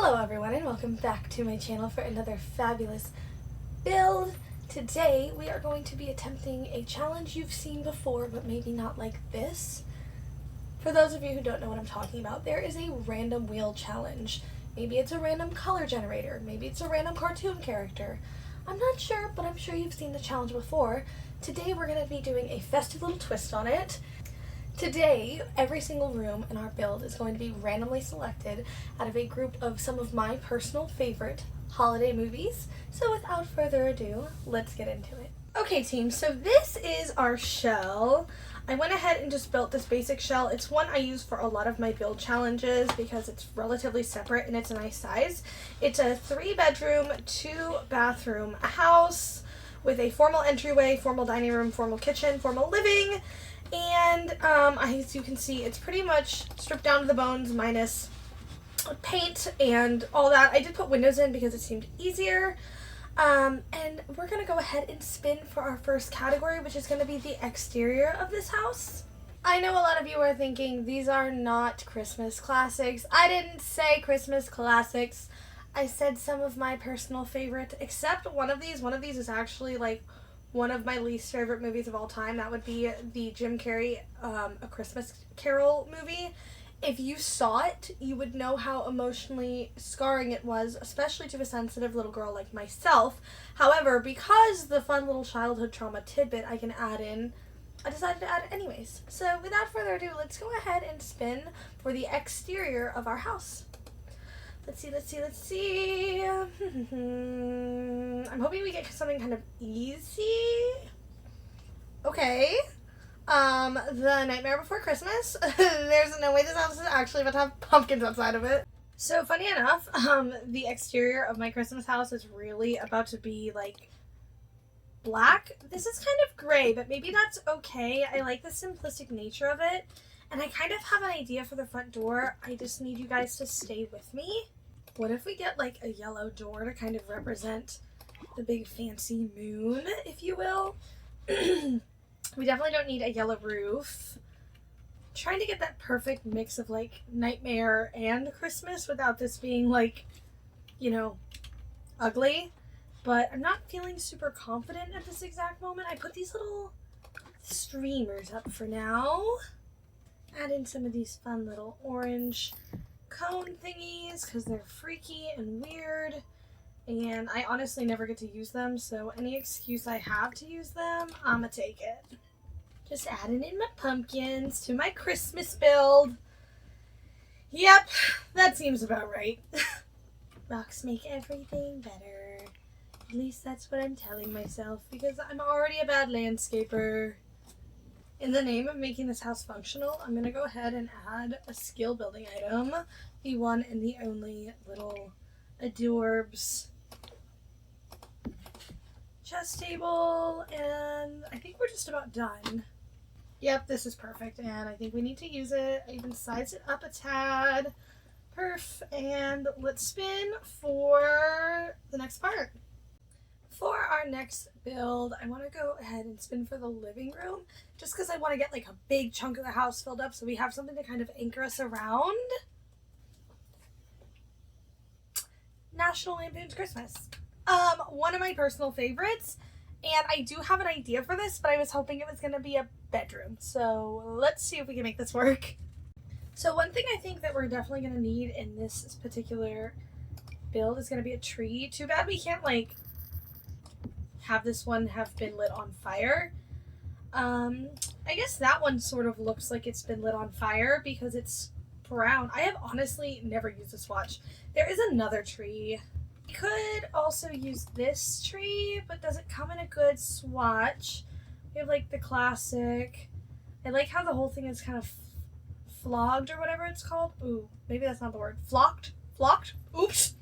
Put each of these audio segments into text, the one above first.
Hello everyone and welcome back to my channel for another fabulous build. Today we are going to be attempting a challenge you've seen before but maybe not like this. For those of you who don't know what I'm talking about, there is a random wheel challenge. Maybe it's a random color generator, maybe it's a random cartoon character. I'm not sure, but I'm sure you've seen the challenge before. Today we're going to be doing a festive little twist on it. Today, every single room in our build is going to be randomly selected out of a group of some of my personal favorite holiday movies. So without further ado, let's get into it. Okay team, so this is our shell. I went ahead and just built this basic shell. It's one I use for a lot of my build challenges because it's relatively separate and it's a nice size. It's a 3-bedroom, 2-bathroom house with a formal entryway, formal dining room, formal kitchen, formal living. And as you can see, it's pretty much stripped down to the bones minus paint and all that. I did put windows in because it seemed easier. And we're going to go ahead and spin for our first category, which is going to be the exterior of this house. I know a lot of you are thinking these are not Christmas classics. I didn't say Christmas classics. I said some of my personal favorite, except one of these. One of these is actually like one of my least favorite movies of all time. That would be the Jim Carrey A Christmas Carol movie. If you saw it, you would know how emotionally scarring it was, especially to a sensitive little girl like myself. However, because the fun little childhood trauma tidbit I can add in, I decided to add it anyways. So without further ado, let's go ahead and spin for the exterior of our house. Let's see. I'm hoping we get something kind of easy. Okay. The Nightmare Before Christmas. There's no way this house is actually about to have pumpkins outside of it. So funny enough, the exterior of my Christmas house is really about to be like black. This is kind of gray, but maybe that's okay. I like the simplistic nature of it. And I kind of have an idea for the front door. I just need you guys to stay with me. What if we get like a yellow door to kind of represent the big fancy moon, if you will? We definitely don't need a yellow roof. Trying to get that perfect mix of like nightmare and Christmas without this being like, you know, ugly. But I'm not feeling super confident at this exact moment. I put these little streamers up for now. Add in some of these fun little orange cone thingies because they're freaky and weird. And I honestly never get to use them, so any excuse I have to use them, I'ma take it. Just adding in my pumpkins to my Christmas build. Yep, that seems about right. Rocks make everything better. At least that's what I'm telling myself because I'm already a bad landscaper. In the name of making this house functional, I'm going to go ahead and add a skill building item. The one and the only little adorbs chest table. And I think we're just about done. Yep, this is perfect. And I think we need to use it. I even sized it up a tad. Perf. And let's spin for the next part. For our next build, I want to go ahead and spin for the living room just because I want to get like a big chunk of the house filled up so we have something to kind of anchor us around. National Lampoon's Christmas. One of my personal favorites, and I do have an idea for this, but I was hoping it was going to be a bedroom. So let's see if we can make this work. So one thing I think that we're definitely going to need in this particular build is going to be a tree. Too bad we can't like have this one have been lit on fire. I guess that one sort of looks like it's been lit on fire because it's brown. I have honestly never used a swatch. There is another tree. We could also use this tree, but does it come in a good swatch? We have like the classic. I like how the whole thing is kind of flogged or whatever it's called. Ooh, maybe that's not the word. Flocked? Oops.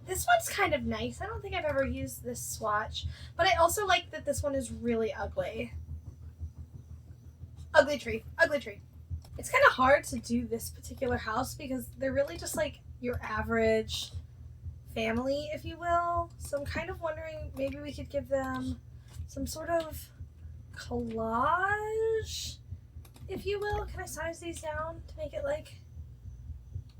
This one's kind of nice. I don't think I've ever used this swatch, but I also like that this one is really ugly. Ugly tree. It's kind of hard to do this particular house because they're really just like your average family, if you will. So I'm kind of wondering maybe we could give them some sort of collage, if you will. Can I size these down to make it like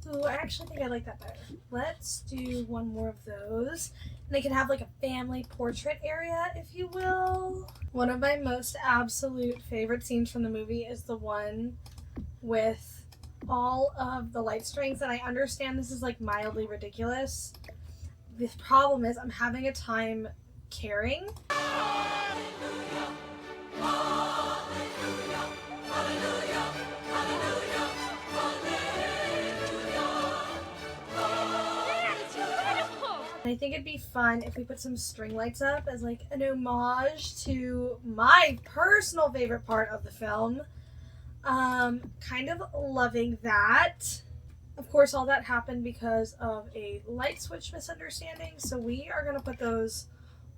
Ooh, I actually think I like that better. Let's do one more of those. And they can have like a family portrait area, if you will. One of my most absolute favorite scenes from the movie is the one with all of the light strings. And I understand this is like mildly ridiculous. The problem is I'm having a time caring. I think it'd be fun if we put some string lights up as like an homage to my personal favorite part of the film. Kind of loving that. Of course, all that happened because of a light switch misunderstanding, so we are going to put those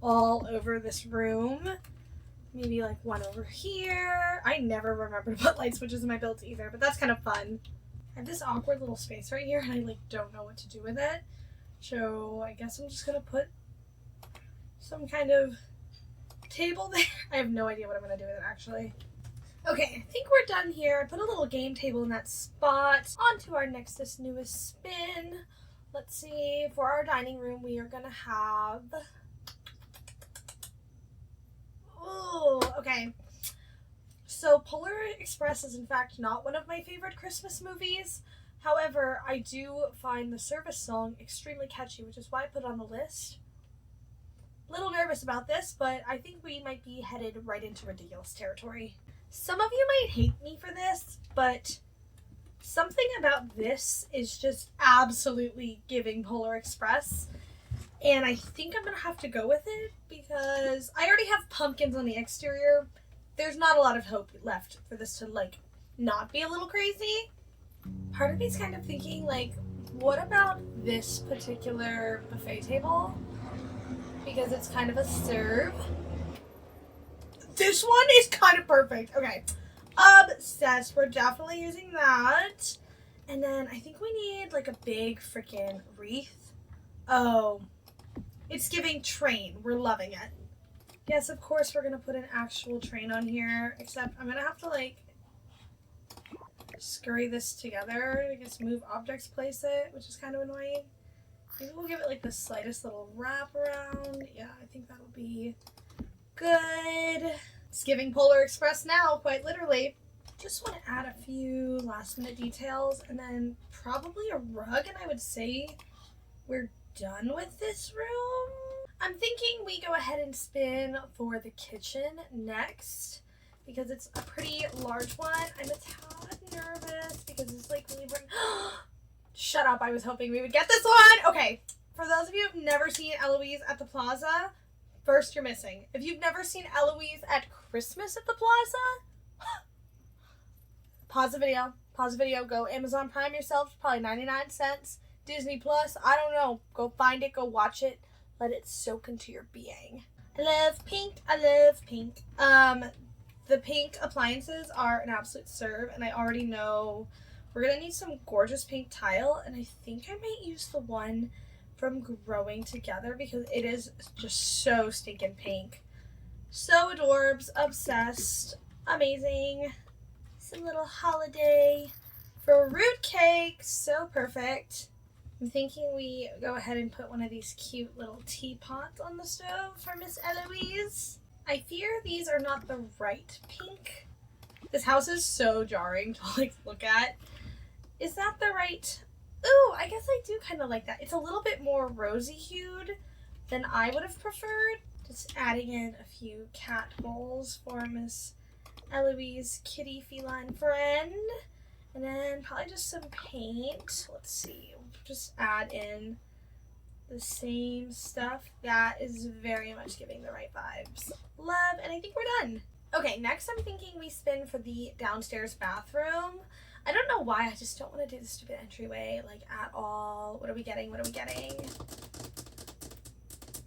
all over this room. Maybe like one over here. I never remember to put light switches in my builds either, but that's kind of fun. I have this awkward little space right here, and I like don't know what to do with it. So I guess I'm just going to put some kind of table there. I have no idea what I'm going to do with it, actually. Okay, I think we're done here. I put a little game table in that spot. On to our nextest newest spin. Let's see, for our dining room, we are going to have... Ooh, okay. So Polar Express is in fact not one of my favorite Christmas movies. However, I do find the service song extremely catchy, which is why I put it on the list. A little nervous about this, but I think we might be headed right into ridiculous territory. Some of you might hate me for this, but something about this is just absolutely giving Polar Express. And I think I'm going to have to go with it because I already have pumpkins on the exterior. There's not a lot of hope left for this to, like, not be a little crazy. Part of me's kind of thinking, like, what about this particular buffet table? Because it's kind of a serve. This one is kind of perfect. Okay. Obsessed. We're definitely using that. And then I think we need, like, a big freaking wreath. Oh. It's giving train. We're loving it. Yes, of course we're going to put an actual train on here. Except I'm going to have to, like, scurry this together. I guess move objects, place it, which is kind of annoying. Maybe we'll give it like the slightest little wrap around. Yeah, I think that'll be good. It's giving Polar Express now, quite literally. Just want to add a few last minute details and then probably a rug, and I would say we're done with this room. I'm thinking we go ahead and spin for the kitchen next, because it's a pretty large one. I'm a tad nervous because it's like really bright. Shut up, I was hoping we would get this one. Okay, for those of you who've never seen Eloise at the Plaza, first you're missing. If you've never seen Eloise at Christmas at the Plaza, pause the video, go Amazon Prime yourself, probably 99 cents. Disney Plus, I don't know, go find it, go watch it, let it soak into your being. I love pink. The pink appliances are an absolute serve, and I already know we're going to need some gorgeous pink tile, and I think I might use the one from Growing Together because it is just so stinking pink. So adorbs, obsessed, amazing. Some little holiday fruit cake, so perfect. I'm thinking we go ahead and put one of these cute little teapots on the stove for Miss Eloise. I fear these are not the right pink. This house is so jarring to like look at. Is that the right? Ooh, I guess I do kind of like that. It's a little bit more rosy hued than I would have preferred. Just adding in a few cat bowls for Miss Eloise kitty feline friend. And then probably just some paint. Let's see. We'll just add in the same stuff. That is very much giving the right vibes. Love, and I think we're done. Okay, next I'm thinking we spin for the downstairs bathroom. I don't know why, I just don't want to do the stupid entryway, like, at all. What are we getting?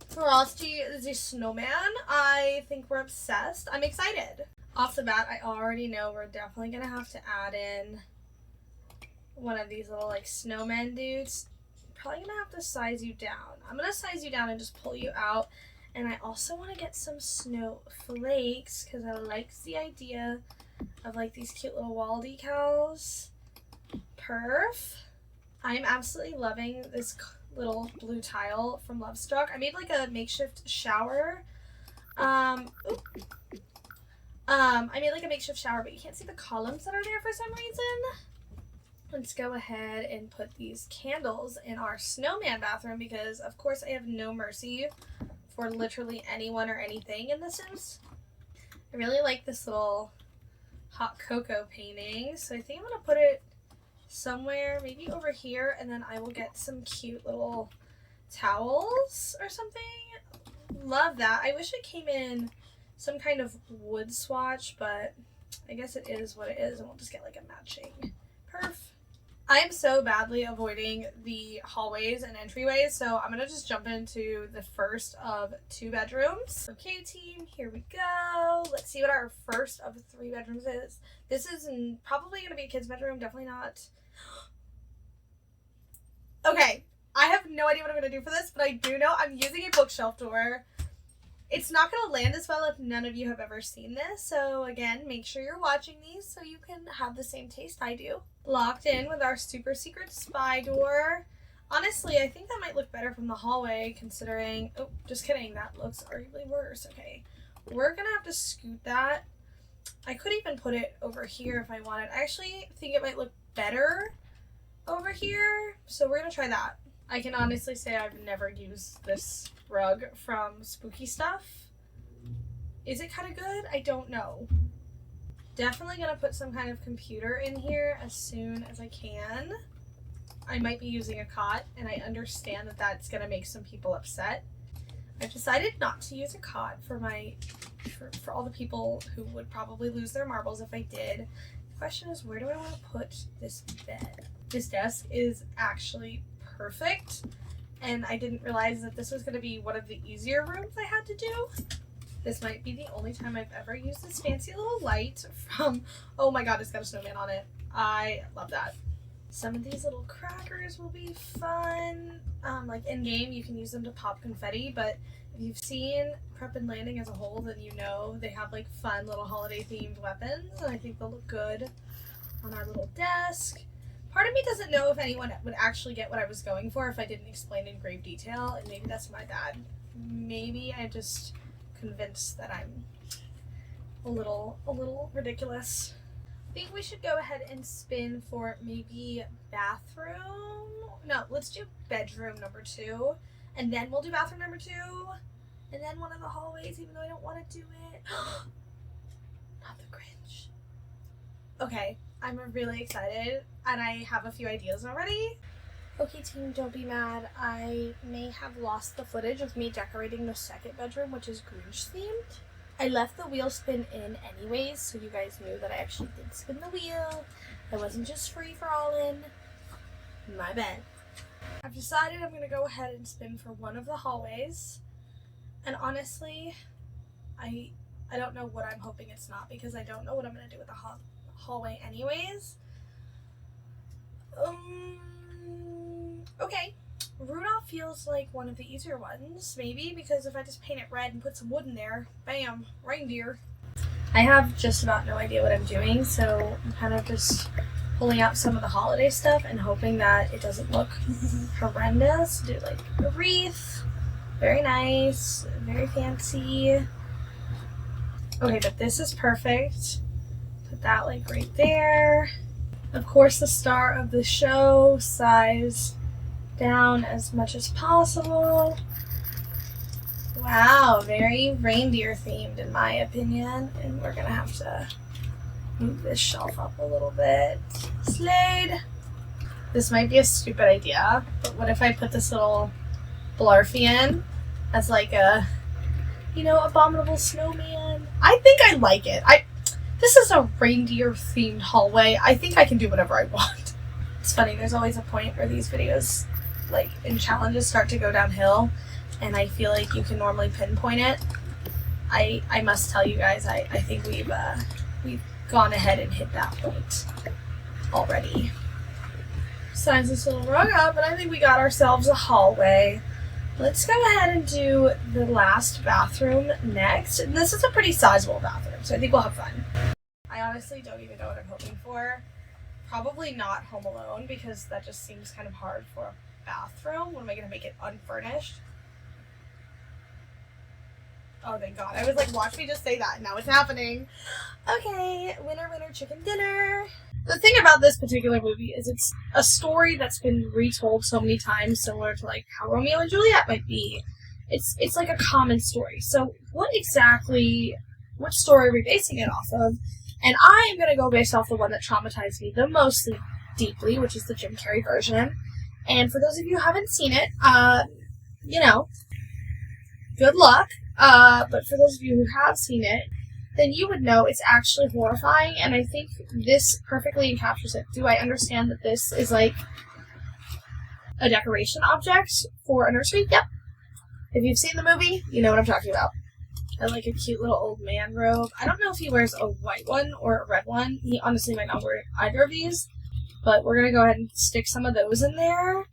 Frosty the Snowman. I think we're obsessed. I'm excited. Off the bat, I already know we're definitely going to have to add in one of these little, like, snowman dudes. Probably going to have to size you down. I'm going to size you down and just pull you out. And I also want to get some snowflakes because I like the idea of, like, these cute little wall decals. Perf. I'm absolutely loving this little blue tile from Lovestruck. I made like a makeshift shower. I made like a makeshift shower, but you can't see the columns that are there for some reason. Let's go ahead and put these candles in our snowman bathroom because, of course, I have no mercy for literally anyone or anything in The Sims. I really like this little hot cocoa painting, so I think I'm going to put it somewhere, maybe over here, and then I will get some cute little towels or something. Love that. I wish it came in some kind of wood swatch, but I guess it is what it is, and we'll just get like a matching perf. I am so badly avoiding the hallways and entryways, so I'm gonna just jump into the first of 2 bedrooms. Okay, team, here we go. Let's see what our first of 3 bedrooms is. This is probably gonna be a kid's bedroom, definitely not. Okay, I have no idea what I'm gonna do for this, but I do know I'm using a bookshelf door. It's not going to land as well if none of you have ever seen this, so again, make sure you're watching these so you can have the same taste I do. Locked in with our super secret spy door. Honestly, I think that might look better from the hallway considering... Oh, just kidding, that looks arguably worse. Okay, we're going to have to scoot that. I could even put it over here if I wanted. I actually think it might look better over here, so we're going to try that. I can honestly say I've never used this rug from Spooky Stuff. Is it kind of good? I don't know. Definitely gonna put some kind of computer in here as soon as I can. I might be using a cot, and I understand that that's gonna make some people upset. I've decided not to use a cot for all the people who would probably lose their marbles if I did. The question is, where do I want to put this bed? This desk is actually perfect, and I didn't realize that this was going to be one of the easier rooms I had to do. This might be the only time I've ever used this fancy little light from, oh my god, it's got a snowman on it. I love that. Some of these little crackers will be fun. Like in game, you can use them to pop confetti, but if you've seen Prep and Landing as a whole, then you know they have like fun little holiday themed weapons, and I think they'll look good on our little desk. Part of me doesn't know if anyone would actually get what I was going for if I didn't explain in grave detail, and maybe that's my bad. Maybe I'm just convinced that I'm a little ridiculous. I think we should go ahead and spin for maybe bathroom. No, let's do bedroom number 2, and then we'll do bathroom number 2, and then one of the hallways, even though I don't want to do it. Not the Grinch. Okay, I'm really excited, and I have a few ideas already. Okay, team, don't be mad. I may have lost the footage of me decorating the second bedroom, which is Grinch themed. I left the wheel spin in anyways, so you guys knew that I actually did spin the wheel. I wasn't just free-for-all-in. My bad. I've decided I'm going to go ahead and spin for one of the hallways. And honestly, I don't know what I'm hoping it's not, because I don't know what I'm going to do with the hallway anyways. Okay. Rudolph feels like one of the easier ones, maybe, because if I just paint it red and put some wood in there, bam, reindeer. I have just about no idea what I'm doing, so I'm kind of just pulling out some of the holiday stuff and hoping that it doesn't look horrendous. Do like a wreath, very nice, very fancy. Okay, but this is perfect. Put that like right there. Of course, the star of the show, size down as much as possible. Wow, very reindeer themed in my opinion. And we're gonna have to move this shelf up a little bit. Slade. This might be a stupid idea, but what if I put this little Blarfy in as like a, you know, abominable snowman? I think I like it. This is a reindeer themed hallway. I think I can do whatever I want. It's funny, there's always a point where these videos, like in challenges, start to go downhill, and I feel like you can normally pinpoint it. I must tell you guys, I think we've gone ahead and hit that point already. Size this little rug up, and I think we got ourselves a hallway. Let's go ahead and do the last bathroom next. And this is a pretty sizable bathroom, so I think we'll have fun. I honestly don't even know what I'm hoping for. Probably not Home Alone, because that just seems kind of hard for a bathroom. What am I going to make it unfurnished? Oh, thank God. I was like, watch me just say that. Now it's happening. Okay, winner, winner, chicken dinner. The thing about this particular movie is it's a story that's been retold so many times, similar to like how Romeo and Juliet might be. It's like a common story. So what story are we basing it off of? And I am going to go based off the one that traumatized me the most deeply, which is the Jim Carrey version. And for those of you who haven't seen it, good luck. But for those of you who have seen it, then you would know it's actually horrifying, and I think this perfectly encaptures it. Do I understand that this is like a decoration object for a nursery? Yep. If you've seen the movie, you know what I'm talking about. And like a cute little old man robe. I don't know if he wears a white one or a red one. He honestly might not wear either of these, but we're going to go ahead and stick some of those in there.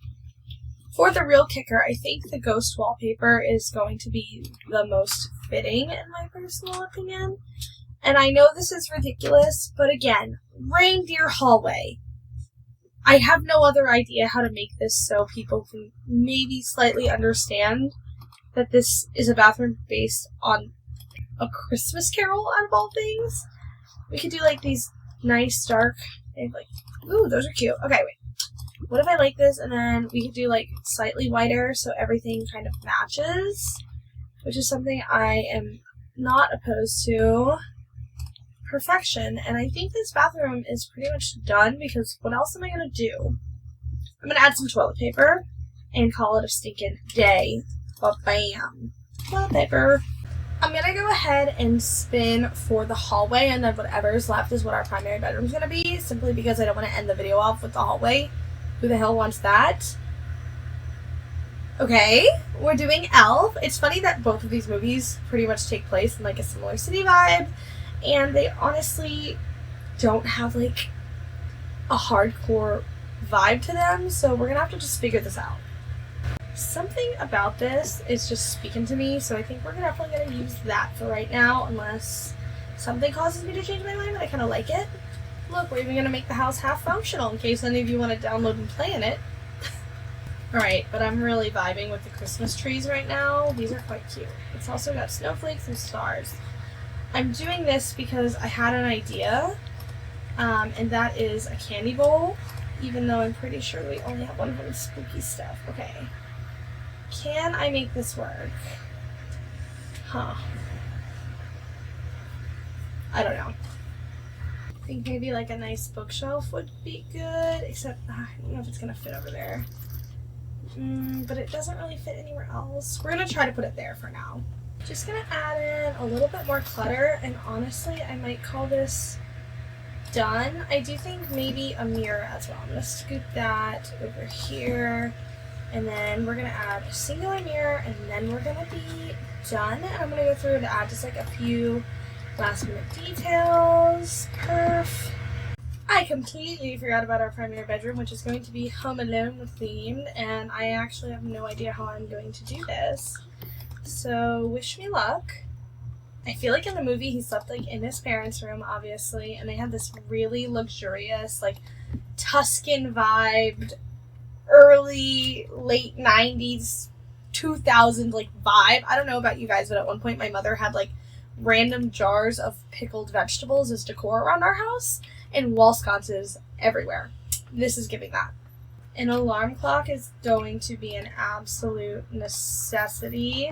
For the real kicker, I think the ghost wallpaper is going to be the most fitting, in my personal opinion. And I know this is ridiculous, but again, reindeer hallway. I have no other idea how to make this so people can maybe slightly understand that this is a bathroom based on a Christmas Carol, out of all things. We could do like these nice dark, like, ooh, those are cute. Okay, wait. What if I like this, and then we could do like slightly whiter so everything kind of matches, which is something I am not opposed to. Perfection. And I think this bathroom is pretty much done, because what else am I going to do? I'm going to add some toilet paper and call it a stinking day. Ba-bam. Toilet paper. I'm going to go ahead and spin for the hallway, and then whatever's left is what our primary bedroom is going to be, simply because I don't want to end the video off with the hallway. Who the hell wants that? Okay, we're doing Elf. It's funny that both of these movies pretty much take place in like a similar city vibe, and they honestly don't have like a hardcore vibe to them, so we're gonna have to just figure this out. Something about this is just speaking to me, so I think we're definitely gonna use that for right now, unless something causes me to change my mind, but I kind of like it. Look, we're even going to make the house half functional in case any of you want to download and play in it. Alright, but I'm really vibing with the Christmas trees right now. These are quite cute. It's also got snowflakes and stars. I'm doing this because I had an idea, and that is a candy bowl, even though I'm pretty sure we only have one for the spooky stuff. Okay. Can I make this work? Huh. I don't know. I think maybe like a nice bookshelf would be good, except I don't know if it's going to fit over there. But it doesn't really fit anywhere else. We're going to try to put it there for now. Just going to add in a little bit more clutter, and honestly, I might call this done. I do think maybe a mirror as well. I'm going to scoot that over here, and then we're going to add a singular mirror, and then we're going to be done. And I'm going to go through and add just like a few last minute details. Perf. I completely forgot about our primary bedroom, which is going to be Home Alone themed, and I actually have no idea how I'm going to do this. So wish me luck. I feel like in the movie he slept like in his parents' room, obviously, and they had this really luxurious, like Tuscan vibed, early, late 90s, 2000s like vibe. I don't know about you guys, but at one point my mother had like random jars of pickled vegetables as decor around our house, and wall sconces everywhere. This is giving that. An alarm clock is going to be an absolute necessity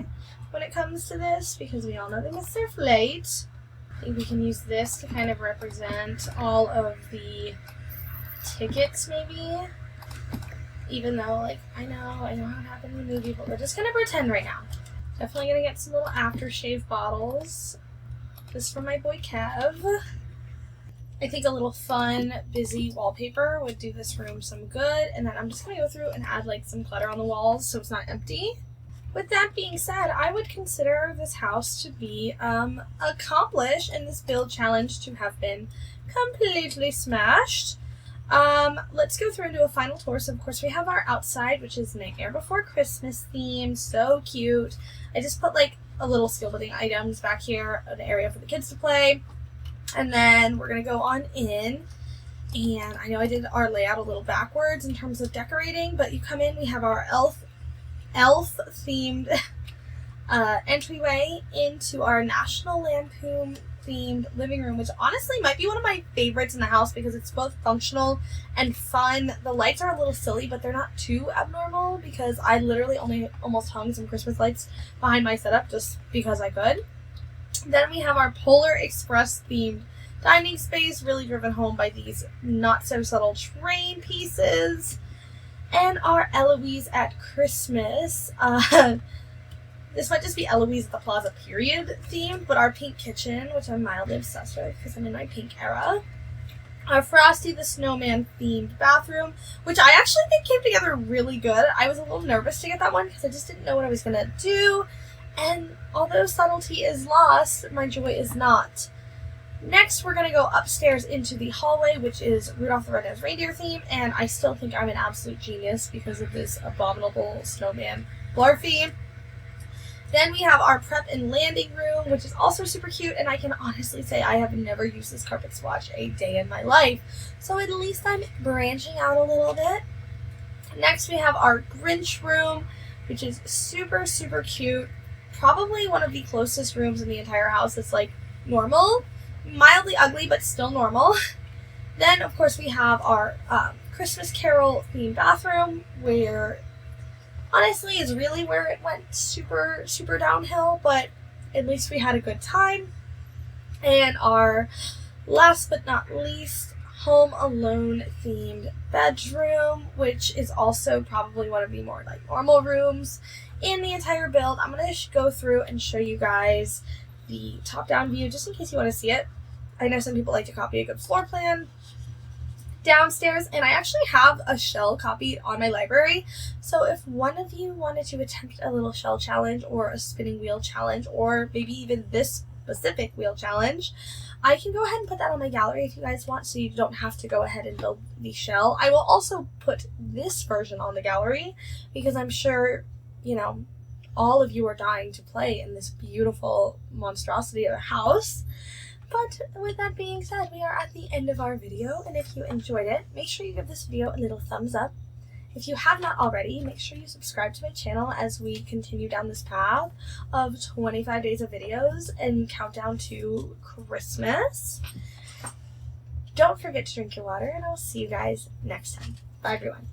when it comes to this, because we all know they miss their flight. I think we can use this to kind of represent all of the tickets, maybe. Even though, like, I know how it happened in the movie, but we're just gonna pretend right now. Definitely gonna get some little aftershave bottles. This is from my boy Kev. I think a little fun, busy wallpaper would do this room some good. And then I'm just gonna go through and add like some clutter on the walls so it's not empty. With that being said, I would consider this house to be accomplished and this build challenge to have been completely smashed. Let's go through and do a final tour. So of course we have our outside, which is Nightmare Before Christmas themed. So cute. I just put like a little skill building items back here, an area for the kids to play. And then we're going to go on in And I know I did our layout a little backwards in terms of decorating, but you come in, we have our elf themed entryway into our National Lampoon themed living room, which honestly might be one of my favorites in the house because it's both functional and fun. The lights are a little silly, but they're not too abnormal because I literally only almost hung some Christmas lights behind my setup just because I could. Then we have our Polar Express themed dining space, really driven home by these not so subtle train pieces. And our Eloise at Christmas. This might just be Eloise at the Plaza period themed, but our pink kitchen, which I'm mildly obsessed with because I'm in my pink era. Our Frosty the Snowman themed bathroom, which I actually think came together really good. I was a little nervous to get that one because I just didn't know what I was going to do. And although subtlety is lost, my joy is not. Next, we're going to go upstairs into the hallway, which is Rudolph the Red-Nosed Reindeer theme, and I still think I'm an absolute genius because of this abominable snowman Blarfy. Then we have our prep and landing room, which is also super cute, and I can honestly say I have never used this carpet swatch a day in my life, so at least I'm branching out a little bit. Next, we have our Grinch room, which is super, super cute. Probably one of the closest rooms in the entire house that's like normal. Mildly ugly, but still normal. Then, of course, we have our Christmas Carol themed bathroom, where honestly is really where it went super, super downhill, but at least we had a good time. And our last but not least, Home Alone themed bedroom, which is also probably one of the more like normal rooms in the entire build. I'm going to go through and show you guys the top-down view just in case you want to see it. I know some people like to copy a good floor plan downstairs, and I actually have a shell copied on my library, so if one of you wanted to attempt a little shell challenge or a spinning wheel challenge or maybe even this specific wheel challenge, I can go ahead and put that on my gallery if you guys want, so you don't have to go ahead and build the shell. I will also put this version on the gallery because I'm sure, you know, all of you are dying to play in this beautiful monstrosity of a house. But with that being said, we are at the end of our video, and if you enjoyed it, make sure you give this video a little thumbs up. If you have not already, make sure you subscribe to my channel as we continue down this path of 25 days of videos and countdown to Christmas. Don't forget to drink your water, and I'll see you guys next time. Bye, everyone.